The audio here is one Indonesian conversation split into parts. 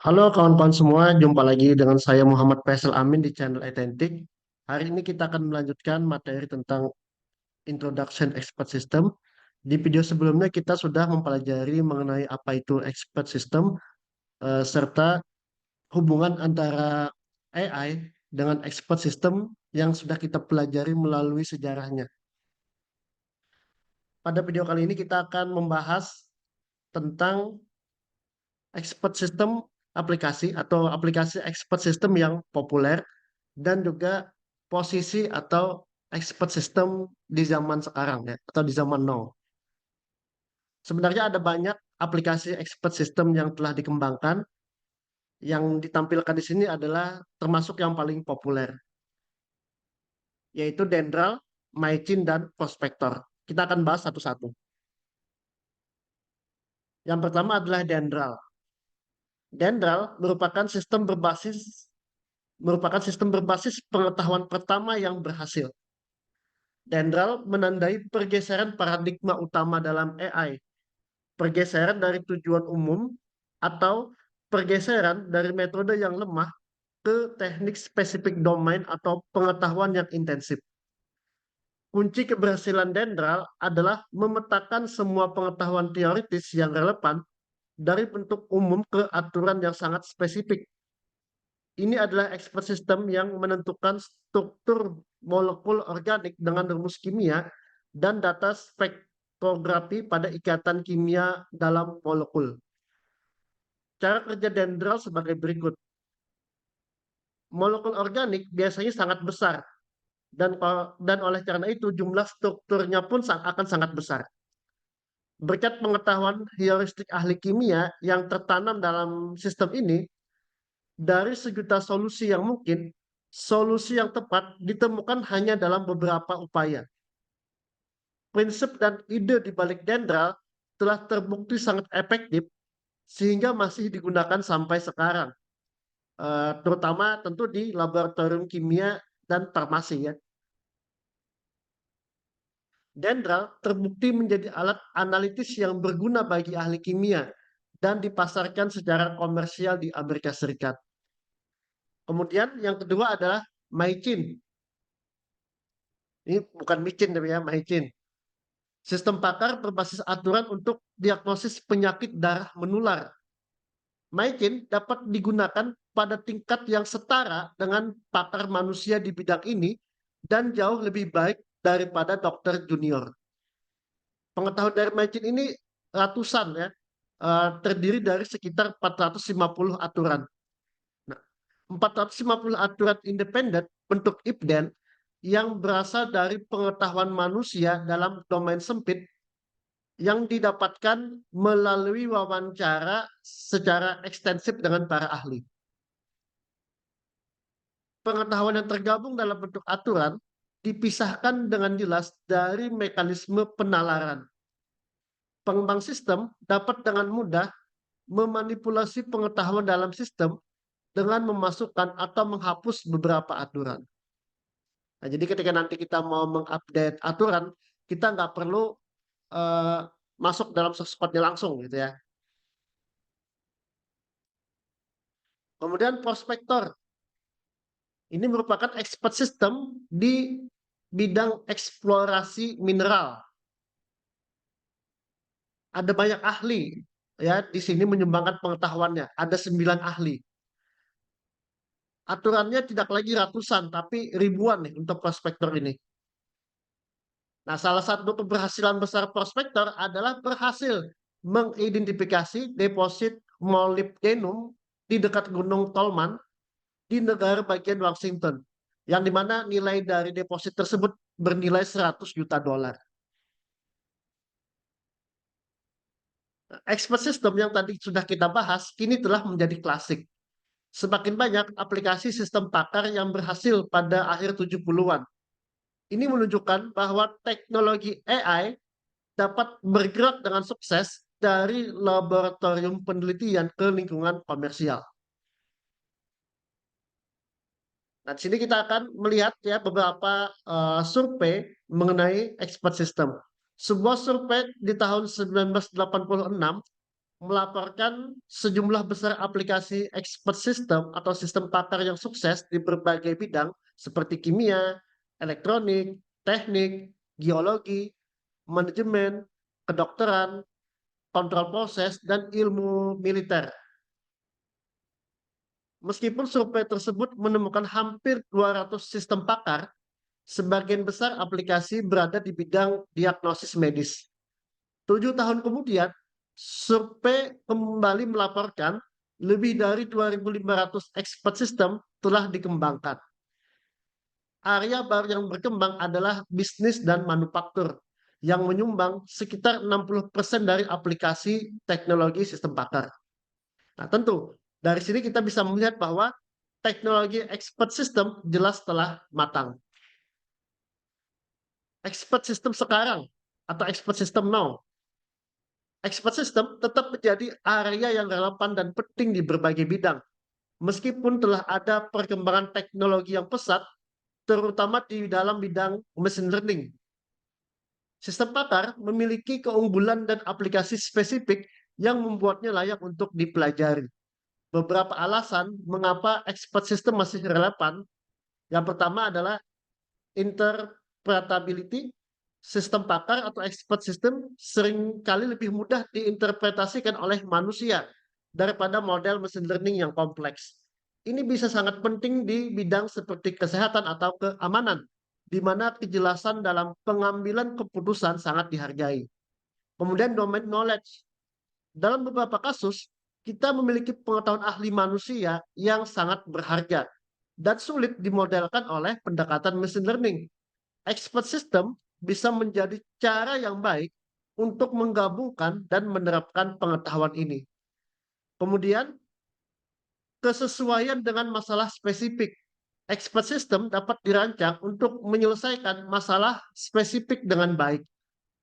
Halo kawan-kawan semua, jumpa lagi dengan saya Muhammad Faisal Amin di channel Authentic. Hari ini kita akan melanjutkan materi tentang Introduction Expert System. Di video sebelumnya kita sudah mempelajari mengenai apa itu expert system, serta hubungan antara AI dengan expert system yang sudah kita pelajari melalui sejarahnya. Pada video kali ini kita akan membahas tentang expert system aplikasi atau aplikasi expert system yang populer dan juga posisi atau expert system di zaman sekarang ya atau di zaman now. Sebenarnya ada banyak aplikasi expert system yang telah dikembangkan. Yang ditampilkan di sini adalah termasuk yang paling populer, yaitu Dendral, Mycin, dan Prospector. Kita akan bahas satu-satu. Yang pertama adalah Dendral. Dendral merupakan sistem berbasis pengetahuan pertama yang berhasil. Dendral menandai pergeseran paradigma utama dalam AI, pergeseran dari tujuan umum atau pergeseran dari metode yang lemah ke teknik spesifik domain atau pengetahuan yang intensif. Kunci keberhasilan Dendral adalah memetakan semua pengetahuan teoritis yang relevan dari bentuk umum ke aturan yang sangat spesifik. Ini adalah expert system yang menentukan struktur molekul organik dengan rumus kimia dan data spektrografi pada ikatan kimia dalam molekul. Cara kerja dendral sebagai berikut. Molekul organik biasanya sangat besar dan oleh karena itu jumlah strukturnya pun akan sangat besar. Berkat pengetahuan heuristik ahli kimia yang tertanam dalam sistem ini, dari sejuta solusi yang mungkin, solusi yang tepat ditemukan hanya dalam beberapa upaya. Prinsip dan ide di balik dendral telah terbukti sangat efektif sehingga masih digunakan sampai sekarang, terutama tentu di laboratorium kimia dan farmasi ya. Dendral terbukti menjadi alat analitis yang berguna bagi ahli kimia dan dipasarkan secara komersial di Amerika Serikat. Kemudian yang kedua adalah Mycin. Ini bukan micin tapi ya, Mycin. Sistem pakar berbasis aturan untuk diagnosis penyakit darah menular. Mycin dapat digunakan pada tingkat yang setara dengan pakar manusia di bidang ini dan jauh lebih baik daripada dokter junior. Pengetahuan dari Mycin ini ratusan ya, terdiri dari sekitar 450 aturan. Nah, 450 aturan independen bentuk IPDEN yang berasal dari pengetahuan manusia dalam domain sempit yang didapatkan melalui wawancara secara ekstensif dengan para ahli. Pengetahuan yang tergabung dalam bentuk aturan dipisahkan dengan jelas dari mekanisme penalaran. Pengembang sistem dapat dengan mudah memanipulasi pengetahuan dalam sistem dengan memasukkan atau menghapus beberapa aturan. Nah, jadi ketika nanti kita mau mengupdate aturan, kita nggak perlu uh, masuk dalam source code-nya langsung gitu ya. Kemudian prospektor. Ini merupakan expert system di bidang eksplorasi mineral. Ada banyak ahli ya di sini menyumbangkan pengetahuannya. Ada 9 ahli. Aturannya tidak lagi ratusan tapi ribuan nih untuk prospektor ini. Nah, salah satu keberhasilan besar prospektor adalah berhasil mengidentifikasi deposit molybdenum di dekat Gunung Tolman di negara bagian Washington, yang dimana nilai dari deposit tersebut bernilai 100 juta dolar. Expert system yang tadi sudah kita bahas, kini telah menjadi klasik. Semakin banyak aplikasi sistem pakar yang berhasil pada akhir 70-an. Ini menunjukkan bahwa teknologi AI dapat bergerak dengan sukses dari laboratorium penelitian ke lingkungan komersial. Nah, di sini kita akan melihat ya beberapa survei mengenai expert system. Sebuah survei di tahun 1986 melaporkan sejumlah besar aplikasi expert system atau sistem pakar yang sukses di berbagai bidang seperti kimia, elektronik, teknik, geologi, manajemen, kedokteran, kontrol proses, dan ilmu militer. Meskipun survei tersebut menemukan hampir 200 sistem pakar, sebagian besar aplikasi berada di bidang diagnosis medis. 7 tahun kemudian, survei kembali melaporkan lebih dari 2.500 expert system telah dikembangkan. Area baru yang berkembang adalah bisnis dan manufaktur, yang menyumbang sekitar 60% dari aplikasi teknologi sistem pakar. Nah, tentu dari sini kita bisa melihat bahwa teknologi expert system jelas telah matang. Expert system sekarang atau expert system now, expert system tetap menjadi area yang relevan dan penting di berbagai bidang. Meskipun telah ada perkembangan teknologi yang pesat, terutama di dalam bidang machine learning. Sistem pakar memiliki keunggulan dan aplikasi spesifik yang membuatnya layak untuk dipelajari. Beberapa alasan mengapa expert system masih relevan. Yang pertama adalah interpretability. Sistem pakar atau expert system seringkali lebih mudah diinterpretasikan oleh manusia daripada model machine learning yang kompleks. Ini bisa sangat penting di bidang seperti kesehatan atau keamanan, di mana kejelasan dalam pengambilan keputusan sangat dihargai. Kemudian domain knowledge. Dalam beberapa kasus, kita memiliki pengetahuan ahli manusia yang sangat berharga dan sulit dimodelkan oleh pendekatan machine learning. Expert system bisa menjadi cara yang baik untuk menggabungkan dan menerapkan pengetahuan ini. Kemudian, kesesuaian dengan masalah spesifik. Expert system dapat dirancang untuk menyelesaikan masalah spesifik dengan baik,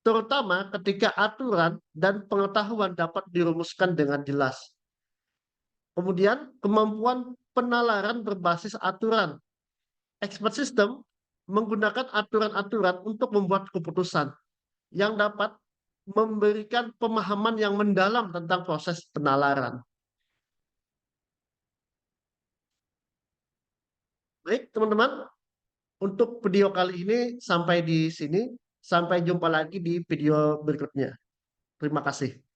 terutama ketika aturan dan pengetahuan dapat dirumuskan dengan jelas. Kemudian, kemampuan penalaran berbasis aturan. Expert system menggunakan aturan-aturan untuk membuat keputusan yang dapat memberikan pemahaman yang mendalam tentang proses penalaran. Baik, teman-teman, untuk video kali ini sampai di sini. Sampai jumpa lagi di video berikutnya. Terima kasih.